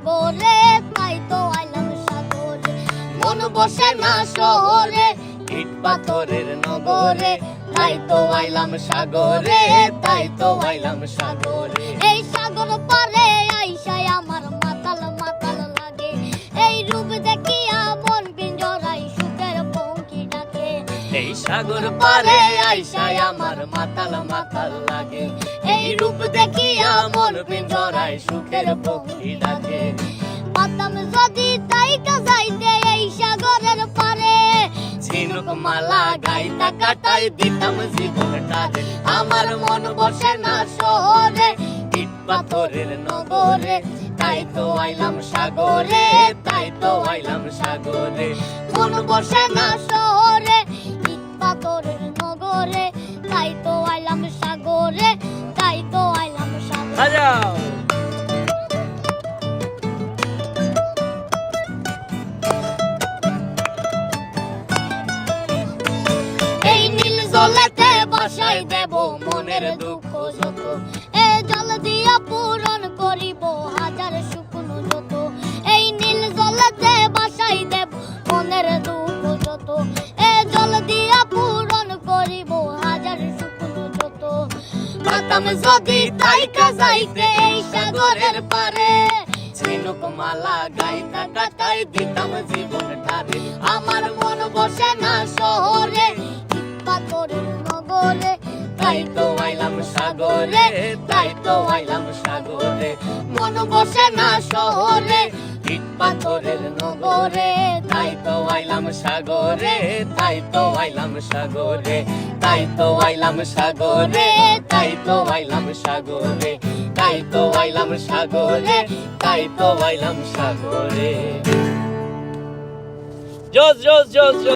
সাগরে, তাই তো আইলাম সাগরে। মন বসে না শহরে, ইট পাথরের নগরে, তাই তো আইলাম সাগরে, তাই তো আইলাম সাগরে। এই সাগর পারে আইসায় আমার মাতাল মাতাল লাগে, এই রূপ দেখিয়া মন পিঞ্জরায় সুখের পঙ্কি ডাকে। এই সাগর পারে আইসায় আমার মাতাল মাতাল লাগে, এই রূপ দেখিয়া মন পিঞ্জরায় সুখের পক্ষী ডাকে। পাতাম যদি তাইকা যাইতে এই সাগরের পারে, ঝিনুক মালা গাইতা কাটাই দিতাম জীবনটারে। আমার মন বসে না শহরে, ইট পাথরের নগরে, তাই তো আইলাম সাগরে, তাই তো আইলাম সাগরে। মন বসে না শহরে, ইট পাথরের নগরে, তাই তো আইলাম সাগরে, তাই তো আইলাম সাগরে। বাজাও। এই নীল জলেতে বাসাই দেব মনের দুঃখ যত, এ জল দিয়া পূরণ করিব হাজার শুকনো যত। এই নীল জলেতে বাসাই দেব মনের দুঃখ যত, এ জল দিয়া পূরণ করিব হাজার শুকনো যত। পাতাম যদি তাইকা যাইতে এই সাগরের পারে, ঝিনুক মালা গাইতা কাটাই দিতাম জীবনটারে। আমার মন বসে না শহরে, ইট পাথরের নগরে, তাই তো আইলাম সাগরে, তাই তো আইলাম সাগরে। মন বসে না শহরে, ইট পাথরের নগরে, তাই তো আইলাম সাগরে, তাই তো আইলাম সাগরে, তাই তো আইলাম সাগরে, তাই তো আইলাম সাগরে, তাই তো আইলাম সাগরে, তাই তো আইলাম সাগরে। জোস জোস জোস জোস।